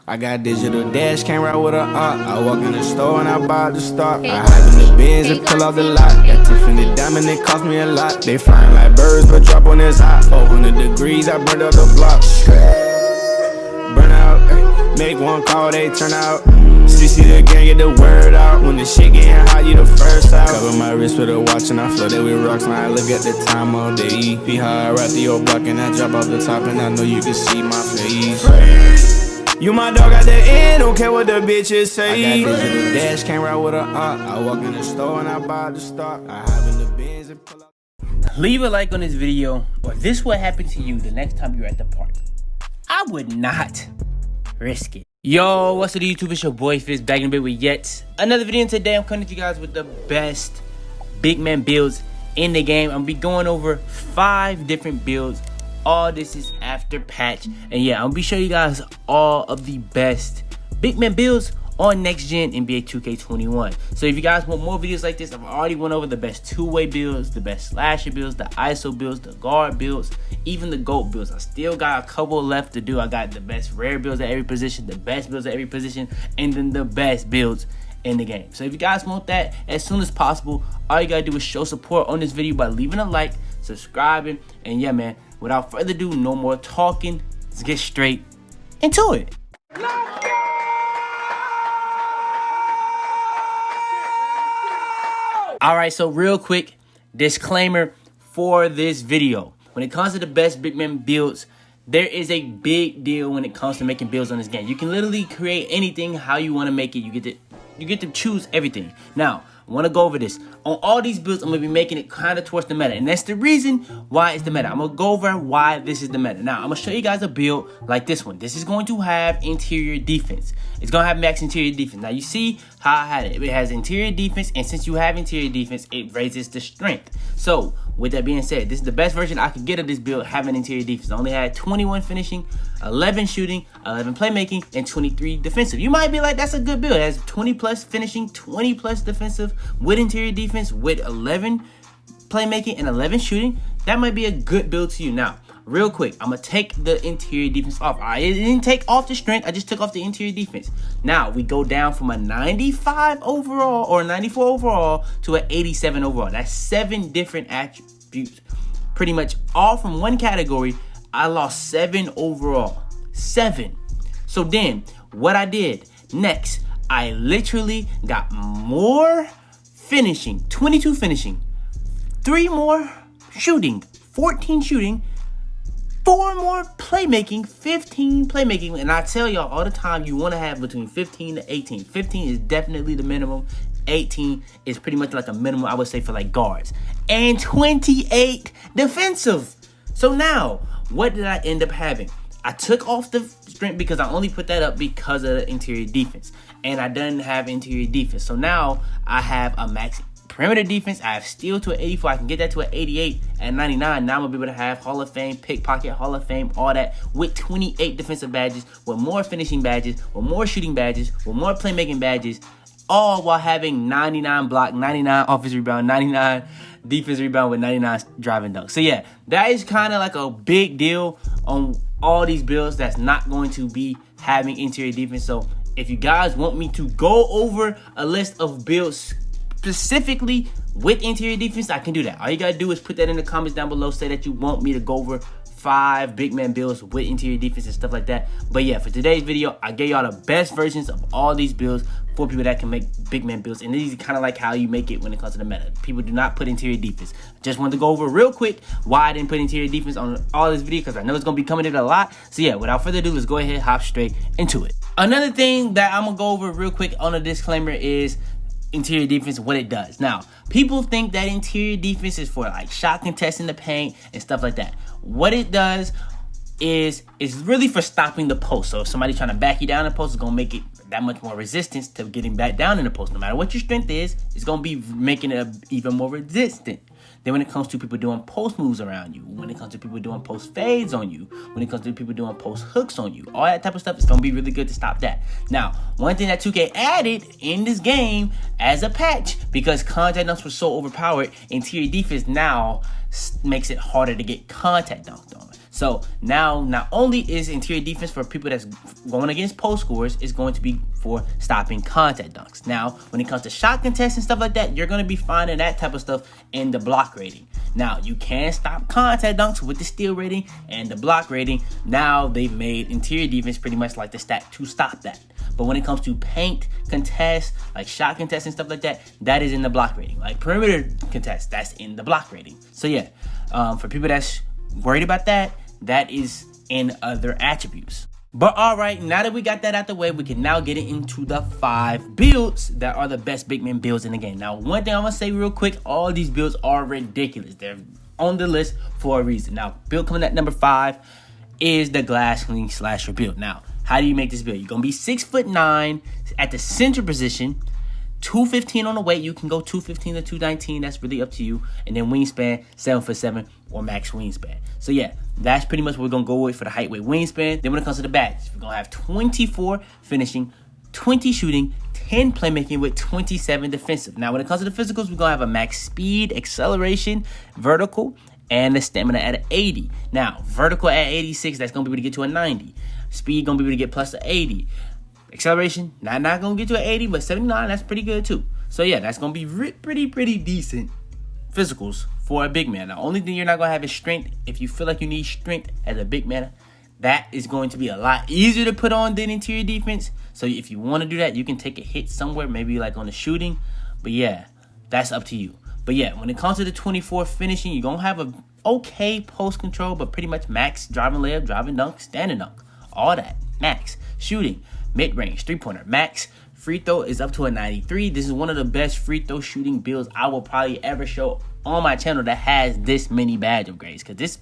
I got digital dash, came right with a I walk in the store and I bought the stock. I hide in the bins and pull out the lot. Got Tiffany diamond, it cost me a lot. They flying like birds, but drop on this hot. 400 degrees, I burned up the block. Burn out, make one call, they turn out. CC the gang, get the word out. When the shit getting hot, you the first out. Cover my wrist with a watch and I flood it with rocks. Now I look at the time all day. Be high, right through your block and I drop off the top and I know you can see my face. You my dog at the end, don't care what the bitches say. I got digital dash, came right with a I walk in the store and I buy the stock. I have in the bins and pull up. Leave a like on this video, or this will happen to you the next time you're at the park. I would not risk it. Yo, what's up YouTube? It's your boy Fizz back in a bit with yet another video. And today I'm coming to you guys with the best big man builds in the game. I'm gonna be going over 5 different builds. All this is after patch, and yeah, I'm gonna be showing you guys all of the best big man builds on next gen NBA 2K21. So if you guys want more videos like this, I've already went over the best two-way builds, the best slasher builds, the ISO builds, the guard builds, even the GOAT builds. I still got a couple left to do. I got the best rare builds at every position, the best builds at every position, and then the best builds in the game. So if you guys want that as soon as possible, all you gotta do is show support on this video by leaving a like, subscribing, and yeah, man, without further ado, no more talking. Let's get straight into it. Alright, so real quick, disclaimer for this video. When it comes to the best big man builds, there is a big deal when it comes to making builds on this game. You can literally create anything how you want to make it. You get to choose everything. Now, I want to go over this. On all these builds, I'm going to be making it kind of towards the meta. And that's the reason why it's the meta. I'm going to go over why this is the meta. Now, I'm going to show you guys a build like this one. This is going to have interior defense. It's going to have max interior defense. Now, you see how I had it. It has interior defense. And since you have interior defense, it raises the strength. So, with that being said, this is the best version I could get of this build having interior defense. I only had 21 finishing, 11 shooting, 11 playmaking, and 23 defensive. You might be like, that's a good build. It has 20 plus finishing, 20 plus defensive with interior defense, with 11 playmaking and 11 shooting. That might be a good build to you. Now, real quick, I'm going to take the interior defense off. I didn't take off the strength. I just took off the interior defense. Now, we go down from a 95 overall or 94 overall to an 87 overall. That's 7 different attributes. Pretty much all from one category. I lost 7 overall. 7. So then, what I did next, I literally got more finishing, 22 finishing, 3 more shooting, 14 shooting, 4 more playmaking, 15 playmaking. And I tell y'all all the time, you want to have between 15 to 18. 15 is definitely the minimum. 18 is pretty much like a minimum, I would say, for like guards. And 28 defensive. So now, what did I end up having? I took off the strength because I only put that up because of the interior defense. And I didn't have interior defense. So now I have a max perimeter defense. I have steal to an 84. I can get that to an 88 at 99. Now I'm going to be able to have Hall of Fame, pickpocket, Hall of Fame, all that with 28 defensive badges, with more finishing badges, with more shooting badges, with more playmaking badges, all while having 99 block, 99 offensive rebound, 99 defense rebound with 99 driving dunk. So yeah, that is kind of like a big deal on all these builds that's not going to be having interior defense. So if you guys want me to go over a list of builds specifically with interior defense, I can do that. All you gotta do is put that in the comments down below. Say that you want me to go over 5 big man builds with interior defense and stuff like that. But yeah, for today's video, I gave y'all the best versions of all these builds for people that can make big man builds. And these are kind of like how you make it when it comes to the meta. People do not put interior defense. Just wanted to go over real quick why I didn't put interior defense on all this video, because I know it's going to be coming in a lot. So yeah, without further ado, let's go ahead and hop straight into it. Another thing that I'm going to go over real quick on a disclaimer is interior defense, what it does. Now, people think that interior defense is for like shot contesting the paint and stuff like that. What it does is it's really for stopping the post. So if somebody trying to back you down in the post, is going to make it that much more resistance to getting back down in the post. No matter what your strength is, it's going to be making it even more resistant. Then when it comes to people doing post moves around you, when it comes to people doing post fades on you, when it comes to people doing post hooks on you, all that type of stuff, it's going to be really good to stop that. Now, one thing that 2K added in this game as a patch, because contact dunks were so overpowered, interior defense now makes it harder to get contact dunked on. So now, not only is interior defense for people that's going against post scores, it's going to be for stopping contact dunks. Now, when it comes to shot contests and stuff like that, you're going to be finding that type of stuff in the block rating. Now, you can stop contact dunks with the steal rating and the block rating. Now, they've made interior defense pretty much like the stat to stop that. But when it comes to paint contests, like shot contests and stuff like that, that is in the block rating. Like perimeter contests, that's in the block rating. So yeah, for people that's worried about that, that is in other attributes. But all right, now that we got that out the way, we can now get into the 5 builds that are the best big man builds in the game. Now, one thing I want to say real quick, all these builds are ridiculous. They're on the list for a reason. Now, build coming at number 5 is the glass clean slasher build. Now, how do you make this build? You're going to be 6'9" at the center position, 215 on the weight. You can go 215 to 219. That's really up to you. And then wingspan, 7'7" or max wingspan. So yeah, that's pretty much what we're going to go with for the height, weight, wingspan. Then when it comes to the badges, we're going to have 24 finishing, 20 shooting, 10 playmaking with 27 defensive. Now when it comes to the physicals, we're going to have a max speed, acceleration, vertical, and the stamina at 80. Now, vertical at 86, that's going to be able to get to a 90. Speed going to be able to get plus to 80. Acceleration, not going to get to an 80, but 79, that's pretty good too. So yeah, that's going to be pretty decent physicals for a big man. The only thing you're not going to have is strength. If you feel like you need strength as a big man, that is going to be a lot easier to put on than interior defense. So if you want to do that, you can take a hit somewhere, maybe like on the shooting. But yeah, that's up to you. But yeah, when it comes to the 24 finishing, you're going to have a okay post control, but pretty much max driving layup, driving dunk, standing dunk. All that. Max. Shooting. Mid-range. Three-pointer. Max. Free throw is up to a 93. This is one of the best free throw shooting builds I will probably ever show on my channel that has this many badge upgrades. Because this,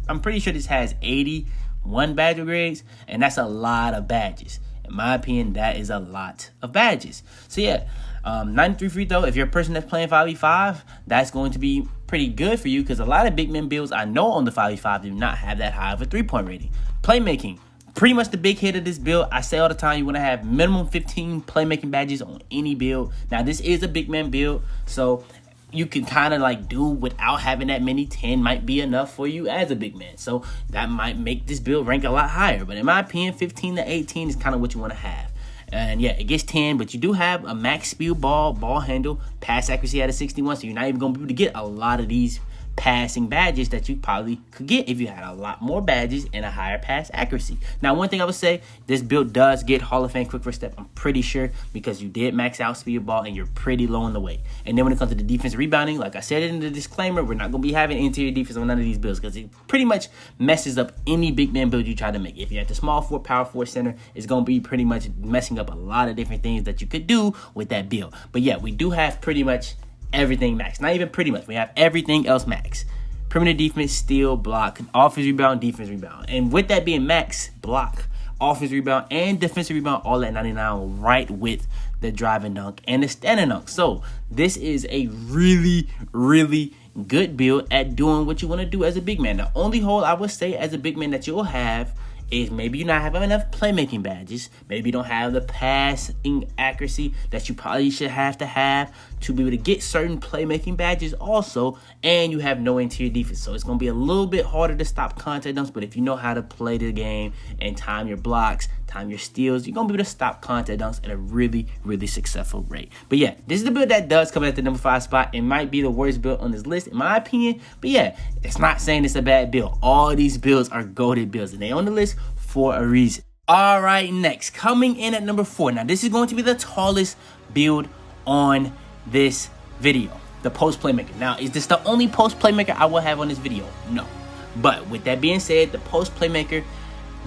I'm pretty sure this has 81 badge upgrades. And that's a lot of badges. In my opinion, that is a lot of badges. So yeah, 93 free throw. If you're a person that's playing 5v5, that's going to be pretty good for you. Because a lot of big men builds I know on the 5v5 do not have that high of a 3-point rating. Playmaking. Pretty much the big hit of this build. I say all the time, you want to have minimum 15 playmaking badges on any build. Now, this is a big man build, so you can kind of like do without having that many. 10 might be enough for you as a big man. So that might make this build rank a lot higher. But in my opinion, 15 to 18 is kind of what you want to have. And yeah, it gets 10, but you do have a max speed ball handle, pass accuracy at a 61. So you're not even going to be able to get a lot of these passing badges that you probably could get if you had a lot more badges and a higher pass accuracy. Now, one thing I would say, this build does get Hall of Fame quick first step. I'm pretty sure because you did max out speed ball and you're pretty low in the weight. And then when it comes to the defense rebounding, like I said in the disclaimer, we're not going to be having interior defense on none of these builds because it pretty much messes up any big man build you try to make. If you're at the small forward, power forward, center, it's going to be pretty much messing up a lot of different things that you could do with that build. But yeah, we do have pretty much everything max. Not even pretty much. We have everything else max. Perimeter defense, steal, block, offense rebound, defense rebound. And with that being max, block, offense rebound, and defensive rebound all at 99 right with the driving dunk and the standing dunk. So this is a really good build at doing what you want to do as a big man. The only hole I would say as a big man that you'll have is maybe you're not having enough playmaking badges. Maybe you don't have the passing accuracy that you probably should have to be able to get certain playmaking badges also, and you have no interior defense. So it's going to be a little bit harder to stop contact dunks, but if you know how to play the game and time your blocks, time your steals, you're going to be able to stop contact dunks at a really successful rate. But yeah, this is the build that does come at the number 5 spot. It might be the worst build on this list in my opinion, but yeah, it's not saying it's a bad build. All these builds are goated builds and they on the list for a reason. All right, next, coming in at number 4. Now, this is going to be the tallest build on this video, the post playmaker. Now, is this the only post playmaker I will have on this video? No. But with that being said, the post playmaker,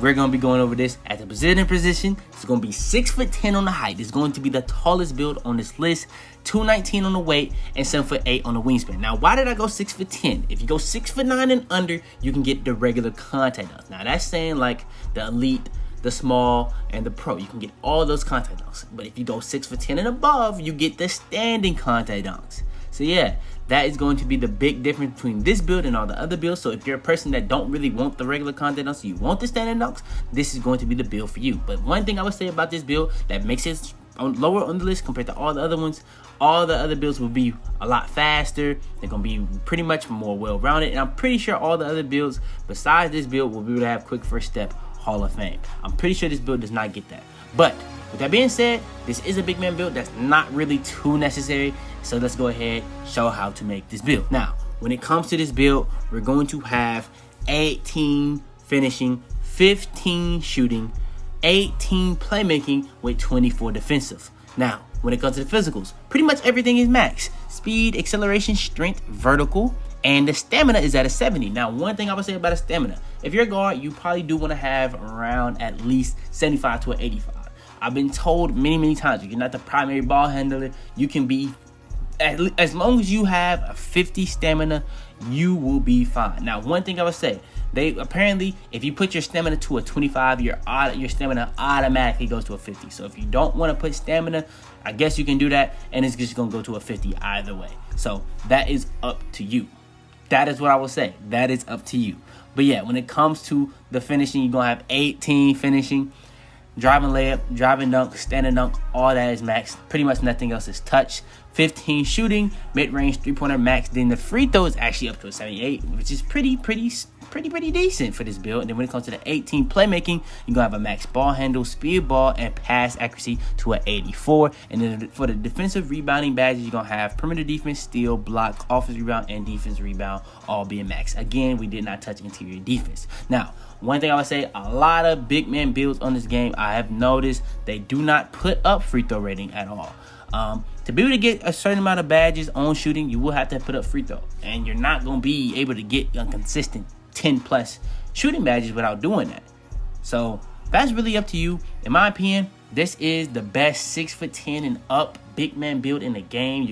we're going to be going over this at the position. It's going to be 6'10" on the height. It's going to be the tallest build on this list. 219 on the weight and 7'8" on the wingspan. Now, why did I go 6'10"? If you go 6'9" and under, you can get the regular contact dunks. Now, that's saying like the elite, the small, and the pro. You can get all those contact dunks. But if you go 6'10" and above, you get the standing contact dunks. So yeah, that is going to be the big difference between this build and all the other builds. So if you're a person that don't really want the regular contact dunks, you want the standing dunks, this is going to be the build for you. But one thing I would say about this build that makes it lower on the list compared to all the other ones. All the other builds will be a lot faster. They're going to be pretty much more well-rounded. And I'm pretty sure all the other builds besides this build will be able to have quick first step Hall of Fame. I'm pretty sure this build does not get that. But with that being said, this is a big man build that's not really too necessary. So let's go ahead and show how to make this build. Now, when it comes to this build, we're going to have 18 finishing, 15 shooting, 18 playmaking with 24 defensive. Now, when it comes to the physicals, pretty much everything is max. Speed, acceleration, strength, vertical, and the stamina is at a 70. Now, one thing I would say about a stamina, if you're a guard, you probably do want to have around at least 75 to an 85. I've been told many times, if you're not the primary ball handler, you can be, as long as you have a 50 stamina, you will be fine. Now, one thing I would say, they apparently, if you put your stamina to a 25, your stamina automatically goes to a 50. So if you don't want to put stamina, I guess you can do that, and it's just going to go to a 50 either way. So that is up to you. That is what I will say. That is up to you. But yeah, when it comes to the finishing, you're going to have 18 finishing, driving layup, driving dunk, standing dunk, all that is max. Pretty much nothing else is touch. 15 shooting, mid-range, three-pointer max. Then the free throw is actually up to a 78, which is pretty decent for this build. And then when it comes to the 18 playmaking, you're gonna have a max ball handle, speed ball, and pass accuracy to an 84. And then for the defensive rebounding badges, you're gonna have perimeter defense, steal, block, offensive rebound, and defense rebound all being max. Again, we did not touch interior defense. Now, one thing I would say, a lot of big man builds on this game, I have noticed they do not put up free throw rating at all. To be able to get a certain amount of badges on shooting, you will have to put up free throw. And you're not going to be able to get a consistent 10 plus shooting badges without doing that. So that's really up to you. In my opinion, this is the best 6'10" and up big man build in the game.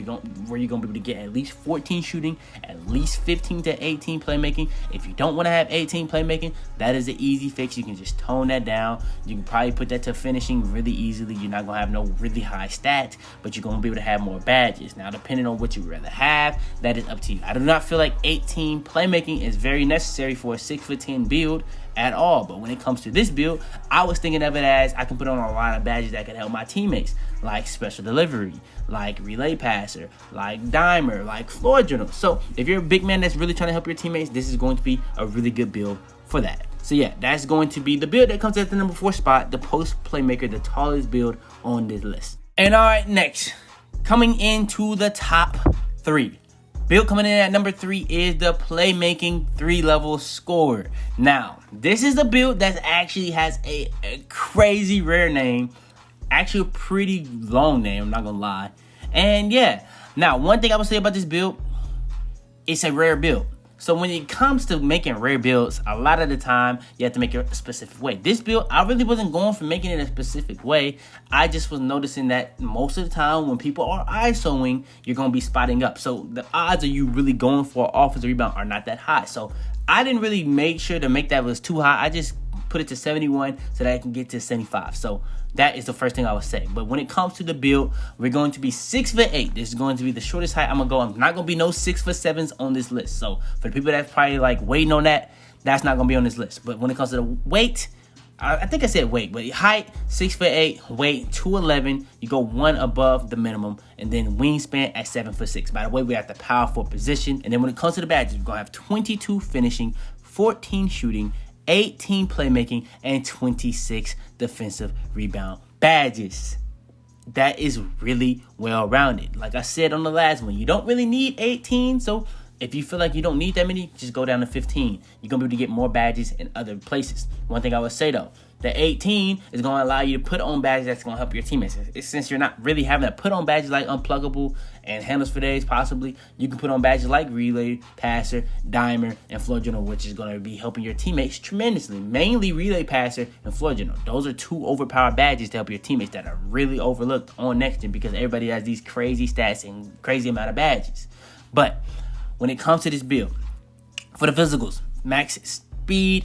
Where you're gonna be able to get at least 14 shooting, at least 15 to 18 playmaking. If you don't want to have 18 playmaking, that is the easy fix. You can just tone that down. You can probably put that to finishing really easily. You're not gonna have no really high stats, but you're gonna be able to have more badges. Now, depending on what you rather have, that is up to you. I do not feel like 18 playmaking is very necessary for a 6'10" build at all. But when it comes to this build, I was thinking of it as I can put on a lot of badges that can help my teammates, like special delivery, like relay passer, like dimer, like floor general. So if you're a big man that's really trying to help your teammates, this is going to be a really good build for that. So yeah, that's going to be the build that comes at the number 4 spot, the post Playmaker, the tallest build on this list. And all right, next, coming into the top 3. Build coming in at number 3 is the Playmaking 3-level scorer. Now, this is the build that actually has a crazy rare name. Actually, a pretty long name, I'm not gonna lie. And yeah, now one thing I would say about this build, it's a rare build. So when it comes to making rare builds, a lot of the time you have to make it a specific way. This build, I really wasn't going for making it a specific way. I just was noticing that most of the time when people are ISOing, you're going to be spotting up. So the odds of you really going for offensive rebound are not that high. So I didn't really make sure to make that was too high. I just put it to 71 so that I can get to 75. So that is the first thing I would say. But when it comes to the build, we're going to be 6'8". This is going to be the shortest height I'm going to go. I'm not going to be no 6'7" on this list. So for the people that's probably like waiting on that, that's not going to be on this list. But when it comes to the weight, I think I said weight, but height, 6'8", weight, 211. You go 1 above the minimum. And then wingspan at 7'6". By the way, we have the power forward position. And then when it comes to the badges, we're going to have 22 finishing, 14 shooting, 18 playmaking, and 26 defensive rebound badges. That is really well-rounded. Like I said on the last one, you don't really need 18, so if you feel like you don't need that many, just go down to 15. You're going to be able to get more badges in other places. One thing I would say, though, the 18 is going to allow you to put on badges that's going to help your teammates. Since you're not really having to put on badges like Unpluggable and Handles for Days, possibly, you can put on badges like Relay, Passer, Dimer, and Floor General, which is going to be helping your teammates tremendously. Mainly Relay Passer and Floor General. Those are 2 overpowered badges to help your teammates that are really overlooked on Next Gen because everybody has these crazy stats and crazy amount of badges. But when it comes to this build, for the physicals, max speed,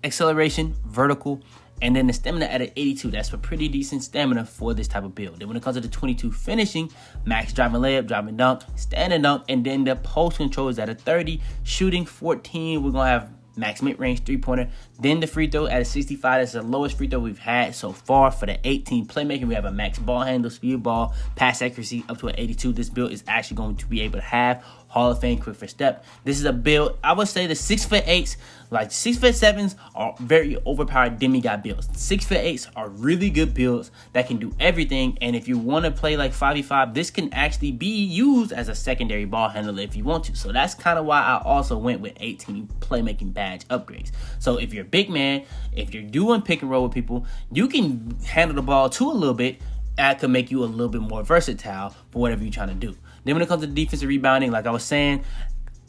acceleration, vertical, and then the stamina at an 82. That's a pretty decent stamina for this type of build. Then when it comes to the 22 finishing, max driving layup, driving dunk, standing dunk, and then the post control is at a 30. Shooting 14. We're going to have max mid-range three-pointer, then the free throw at a 65. That's the lowest free throw we've had so far. For the 18 playmaking, we have a max ball handle, speed ball, pass accuracy up to an 82. This build is actually going to be able to have Hall of Fame quick first step. This is a build, I would say the 6'8", like 6'7" are very overpowered demigod builds. 6'8" are really good builds that can do everything. And if you want to play like 5v5, this can actually be used as a secondary ball handler if you want to. So that's kind of why I also went with 18 playmaking badge upgrades. So if you're a big man, if you're doing pick and roll with people, you can handle the ball too a little bit. That could make you a little bit more versatile for whatever you're trying to do. Then when it comes to defensive rebounding, like I was saying,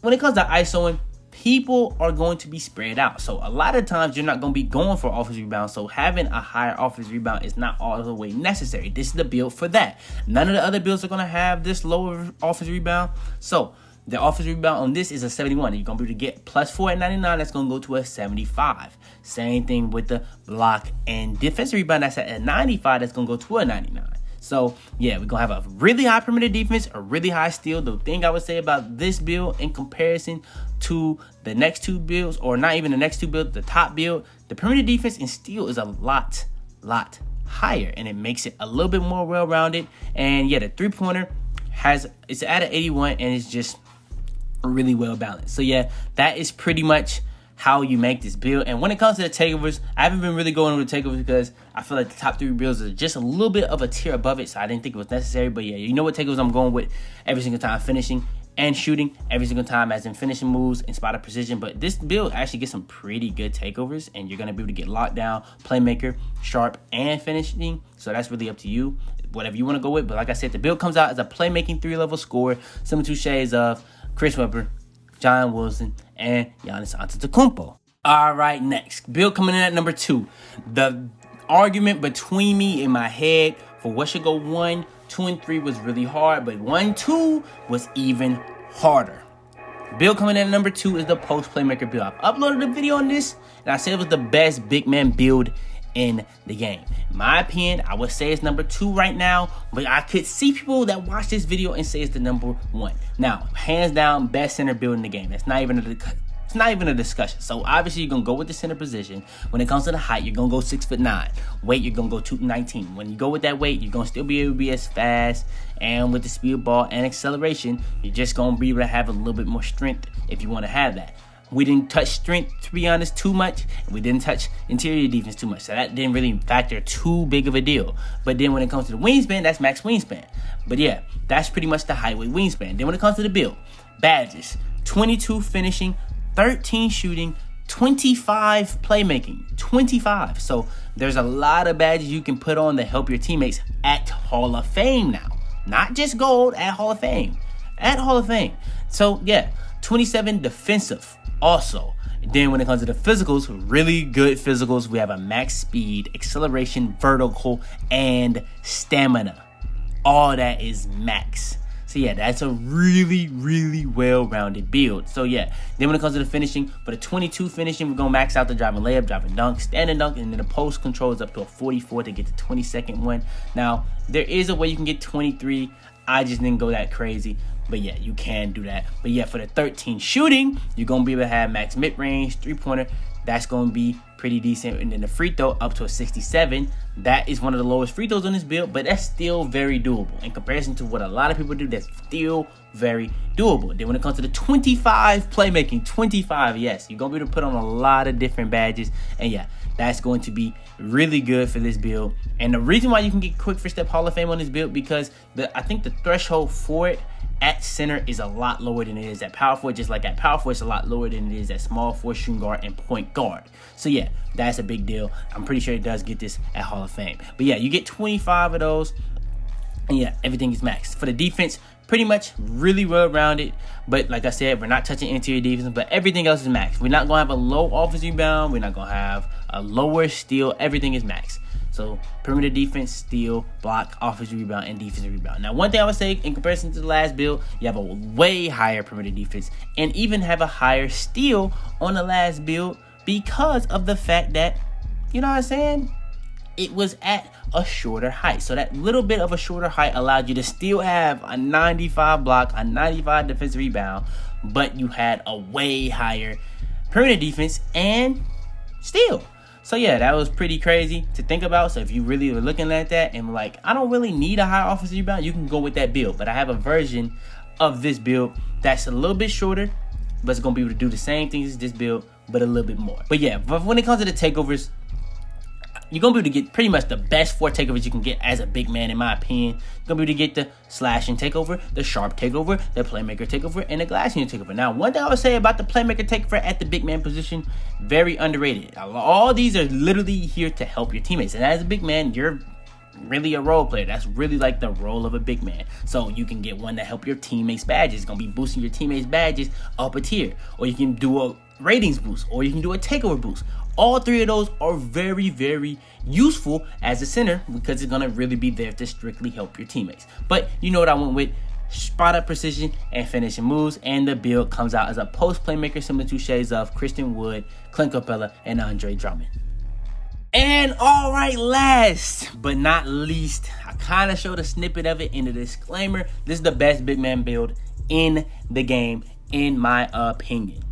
when it comes to ISOing, people are going to be spread out. So a lot of times you're not going to be going for offensive rebound. So having a higher offensive rebound is not all the way necessary. This is the build for that. None of the other builds are going to have this lower offensive rebound. So the offensive rebound on this is a 71. You're going to be able to get +4 at 99. That's going to go to a 75. Same thing with the block and defensive rebound. That's at a 95. That's going to go to a 99. So, yeah, we're going to have a really high perimeter defense, a really high steal. The thing I would say about this build in comparison to the next two builds, or not even the next two builds, the top build, the perimeter defense and steal is a lot higher, and it makes it a little bit more well-rounded. And, yeah, the three-pointer it's at an 81, and it's just really well-balanced. So, yeah, that is pretty much how you make this build. And when it comes to the takeovers, I haven't been really going over the takeovers because I feel like the top 3 builds are just a little bit of a tier above it, so I didn't think it was necessary. But yeah, you know what takeovers I'm going with every single time: finishing and shooting every single time, as in finishing moves and spot of precision. But this build actually gets some pretty good takeovers, and you're going to be able to get lockdown, playmaker, sharp, and finishing. So that's really up to you, whatever you want to go with. But like I said, the build comes out as a playmaking 3-level scorer, similar to shades of Chris Webber, John Wilson, and Giannis Antetokounmpo. All right, next. Build coming in at number 2. The argument between me in my head for what should go 1, 2, and 3 was really hard, but 1, 2 was even harder. Build coming in at number 2 is the post playmaker build. I've uploaded a video on this, and I said it was the best big man build in the game. In my opinion, I would say it's number 2 right now, but I could see people that watch this video and say it's the number 1. Now, hands down, best center build in the game. It's not even a discussion. So obviously you're gonna go with the center position. When it comes to the height, you're gonna go 6'9". Weight, you're gonna go 219. When you go with that weight, you're gonna still be able to be as fast, and with the speed ball and acceleration, you're just gonna be able to have a little bit more strength if you want to have that. We didn't touch strength, to be honest, too much. We didn't touch interior defense too much. So that didn't really factor too big of a deal. But then when it comes to the wingspan, that's max wingspan. But yeah, that's pretty much the height with wingspan. Then when it comes to the build, badges, 22 finishing, 13 shooting, 25 playmaking, 25. So there's a lot of badges you can put on to help your teammates at Hall of Fame now. Not just gold, at Hall of Fame. At Hall of Fame. So yeah, 27 defensive. Also, then when it comes to the physicals, really good physicals. We have a max speed, acceleration, vertical, and stamina. All that is max. So yeah, that's a really well-rounded build. So yeah, then when it comes to the finishing, for the 22 finishing, we're gonna max out the driving layup, driving dunk, standing dunk, and then the post control is up to a 44 to get the 22nd one. Now, there is a way you can get 23. I just didn't go that crazy. But yeah, you can do that. But yeah, for the 13 shooting, you're going to be able to have max mid-range, three-pointer. That's going to be pretty decent. And then the free throw up to a 67. That is one of the lowest free throws on this build, but that's still very doable. In comparison to what a lot of people do, that's still very doable. Then when it comes to the 25 playmaking, 25, yes, you're going to be able to put on a lot of different badges. And yeah, that's going to be really good for this build. And the reason why you can get quick first step Hall of Fame on this build, because I think the threshold for it at center is a lot lower than it is at power forward. Just like at power forward, it's a lot lower than it is at small forward, shooting guard, and point guard. So yeah, that's a big deal. I'm pretty sure it does get this at Hall of Fame. But yeah, you get 25 of those, and yeah, everything is maxed. For the defense, pretty much really well-rounded. But like I said, we're not touching interior defense, but everything else is maxed. We're not going to have a low offensive rebound. We're not going to have a lower steal. Everything is maxed. So perimeter defense, steal, block, offensive rebound, and defensive rebound. Now, one thing I would say in comparison to the last build, you have a way higher perimeter defense and even have a higher steal on the last build because of the fact that, you know what I'm saying, it was at a shorter height. So that little bit of a shorter height allowed you to still have a 95 block, a 95 defensive rebound, but you had a way higher perimeter defense, and steal. So yeah, that was pretty crazy to think about. So if you really were looking at that and like, I don't really need a high offensive rebound, you can go with that build. But I have a version of this build that's a little bit shorter, but it's gonna be able to do the same things as this build, but a little bit more. But yeah, but when it comes to the takeovers, you're gonna be able to get pretty much the best 4 takeovers you can get as a big man, in my opinion. You're gonna be able to get the slashing takeover, the sharp takeover, the playmaker takeover, and the glass unit takeover. Now, one thing I would say about the playmaker takeover at the big man position, very underrated. All these are literally here to help your teammates. And as a big man, you're really a role player. That's really like the role of a big man. So you can get one to help your teammates' badges. It's gonna be boosting your teammates' badges up a tier. Or you can do a ratings boost, or you can do a takeover boost. All 3 of those are very, very useful as a center because it's going to really be there to strictly help your teammates. But you know what I went with? Spot up precision and finishing moves, and the build comes out as a post playmaker similar to shades of Christian Wood, Clint Capella, and Andre Drummond. And all right, last but not least, I kind of showed a snippet of it in the disclaimer. This is the best big man build in the game, in my opinion.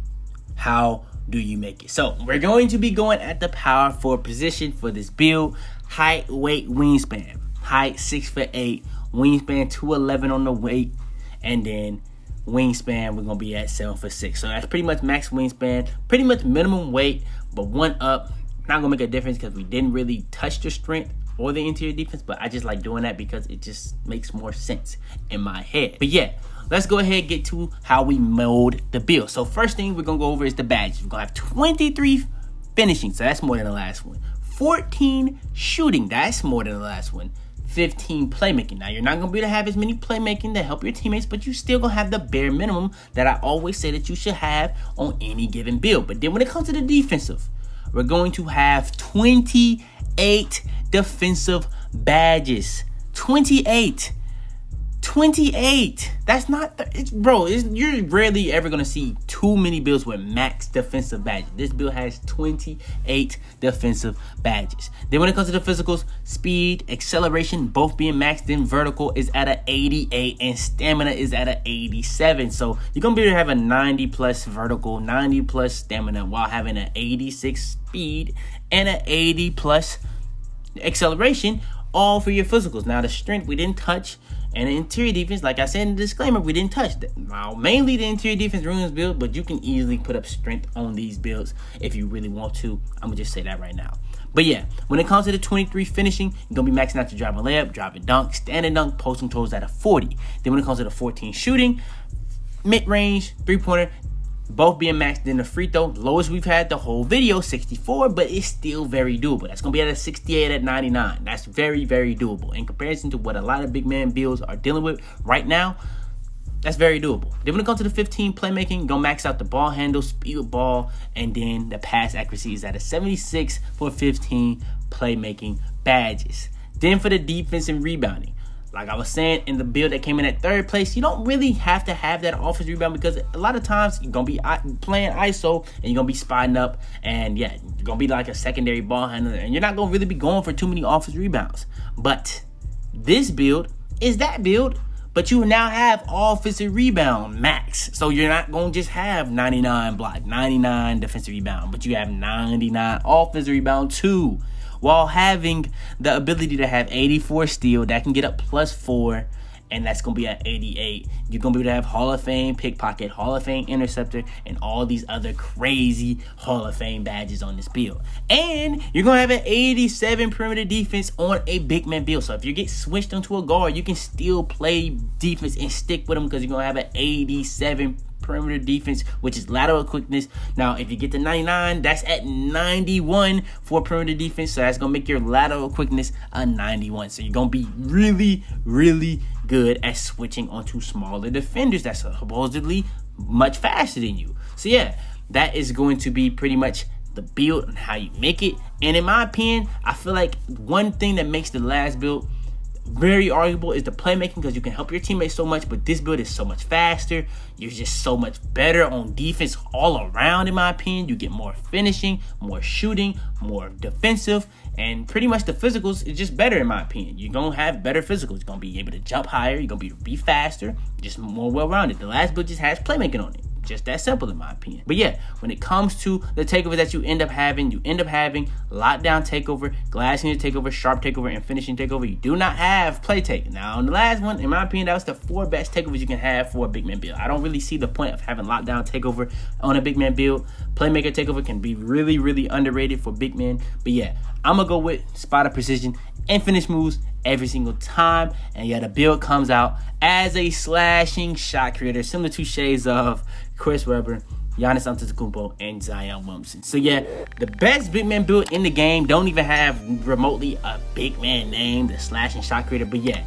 How do you make it? So we're going to be going at the power forward position for this build. Height, weight, wingspan. Height 6'8", wingspan 211 on the weight, and then wingspan we're gonna be at 7'6". So that's pretty much max wingspan, pretty much minimum weight, but 1 up. Not gonna make a difference because we didn't really touch the strength or the interior defense, but I just like doing that because it just makes more sense in my head. But yeah, let's go ahead and get to how we mold the build. So first thing we're gonna go over is the badges. We're gonna have 23 finishing, so that's more than the last one. 14 shooting, that's more than the last one. 15 playmaking. Now you're not gonna be able to have as many playmaking to help your teammates, but you still gonna have the bare minimum that I always say that you should have on any given build. But then when it comes to the defensive, we're going to have 28 defensive badges. 28. That's not, you're rarely ever going to see too many builds with max defensive badges. This build has 28 defensive badges. Then when it comes to the physicals, speed, acceleration, both being maxed, then vertical is at an 88 and stamina is at an 87. So you're going to be able to have a 90 plus vertical, 90 plus stamina while having an 86 speed and an 80 plus acceleration, all for your physicals. Now the strength we didn't touch, and the interior defense, like I said in the disclaimer, we didn't touch that. Now, mainly the interior defense ruins build, but you can easily put up strength on these builds if you really want to. I'm gonna just say that right now. But yeah, when it comes to the 23 finishing, you're gonna be maxing out your drive and layup, drive and dunk, standing dunk, post controls at a 40. Then when it comes to the 14 shooting, mid-range, 3-pointer, both being maxed in the free throw. Lowest we've had the whole video, 64, but it's still very doable. That's going to be at a 68 at 99. That's very, very doable. In comparison to what a lot of big man builds are dealing with right now, that's very doable. Then when it comes to the 15 playmaking, go max out the ball handle, speed with ball, and then the pass accuracy is at a 76 for 15 playmaking badges. Then for the defense and rebounding, like I was saying in the build that came in at 3rd place, you don't really have to have that offensive rebound because a lot of times you're going to be playing ISO and you're going to be spotting up, and yeah, you're going to be like a secondary ball handler and you're not going to really be going for too many offensive rebounds. But this build is that build, but you now have offensive rebound max. So you're not going to just have 99 block, 99 defensive rebound, but you have 99 offensive rebound too, while having the ability to have 84 steal that can get up +4, and that's going to be at 88. You're going to be able to have Hall of Fame pickpocket, Hall of Fame interceptor, and all these other crazy Hall of Fame badges on this build. And you're going to have an 87 perimeter defense on a big man build. So if you get switched onto a guard, you can still play defense and stick with them because you're going to have an 87 perimeter defense, which is lateral quickness. Now, if you get to 99, that's at 91 for perimeter defense. So that's going to make your lateral quickness a 91. So you're going to be really, really good at switching onto smaller defenders that's supposedly much faster than you. So yeah, that is going to be pretty much the build and how you make it. And in my opinion, I feel like one thing that makes the last build very arguable is the playmaking, because you can help your teammates so much, but this build is so much faster. You're just so much better on defense all around, in my opinion. You get more finishing, more shooting, more defensive, and pretty much the physicals is just better, in my opinion. You're going to have better physicals. You're going to be able to jump higher. You're going to be faster, just more well-rounded. The last build just has playmaking on it. Just that simple in my opinion. But yeah, when it comes to the takeover that you end up having lockdown takeover, glass unit takeover, sharp takeover, and finishing takeover. You do not have play take. Now on the last one, in my opinion, that was the 4 best takeovers you can have for a big man build. I don't really see the point of having lockdown takeover on a big man build. Playmaker takeover can be really underrated for big men. But yeah, I'm gonna go with spot of precision and finish moves every single time. And yeah, the build comes out as a slashing shot creator, similar to shades of Chris Webber, Giannis Antetokounmpo, and Zion Williamson. So yeah, the best big man build in the game. Don't even have remotely a big man name, the slashing shot creator. But yeah,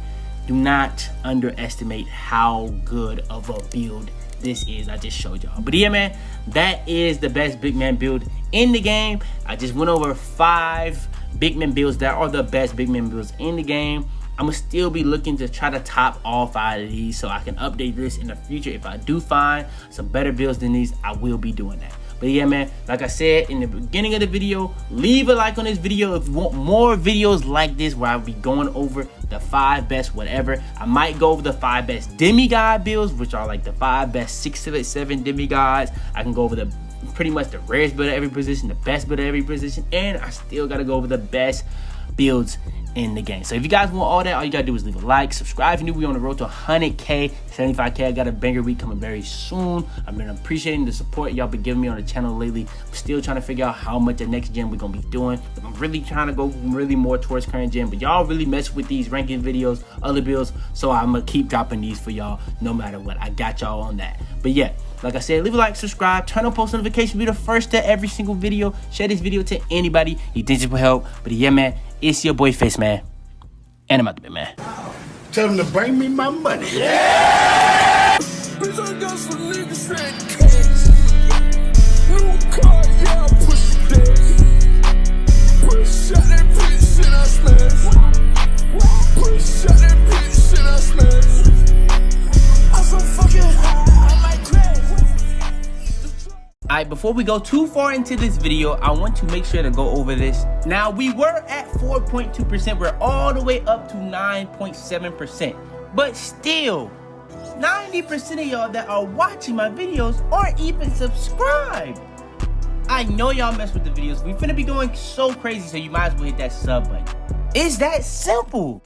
do not underestimate how good of a build this is. I just showed y'all. But yeah, man, that is the best big man build in the game. I just went over 5 big man builds that are the best big man builds in the game. I'm gonna still be looking to try to top all 5 of these so I can update this in the future. If I do find some better builds than these, I will be doing that. But yeah, man, like I said in the beginning of the video, leave a like on this video if you want more videos like this where I'll be going over the 5 best whatever. I might go over the 5 best demigod builds, which are like the 5 best 6-7 demigods. I can go over the pretty much the rarest build at every position, the best build at every position, and I still gotta go over the best builds in the game. So if you guys want all that, all you gotta do is leave a like, subscribe if you're new. We on the road to 100K, 75K. I got a banger week coming very soon. I've been appreciating the support y'all been giving me on the channel lately. I'm still trying to figure out how much the next gen we're gonna be doing. I'm really trying to go really more towards current gen, but y'all really mess with these ranking videos, other builds, so I'm gonna keep dropping these for y'all no matter what. I got y'all on that. But yeah, like I said, leave a like, subscribe, turn on post notifications, be the first to every single video. Share this video to anybody you think it will help. But yeah, man, it's your boy Fitz, man. And I'm out the bit, man. Tell them to bring me my money. Yeah! Bitch, I got some niggas that cash. New car, yeah, I push that. Push shot that bitch and I smash. Push shot that bitch and I smash. I'm so fucking high, I might crash. Alright, before we go too far into this video, I want to make sure to go over this. Now, we were at 4.2%. We're all the way up to 9.7%. But still, 90% of y'all that are watching my videos aren't even subscribed. I know y'all mess with the videos. We finna be going so crazy, so you might as well hit that sub button. It's that simple.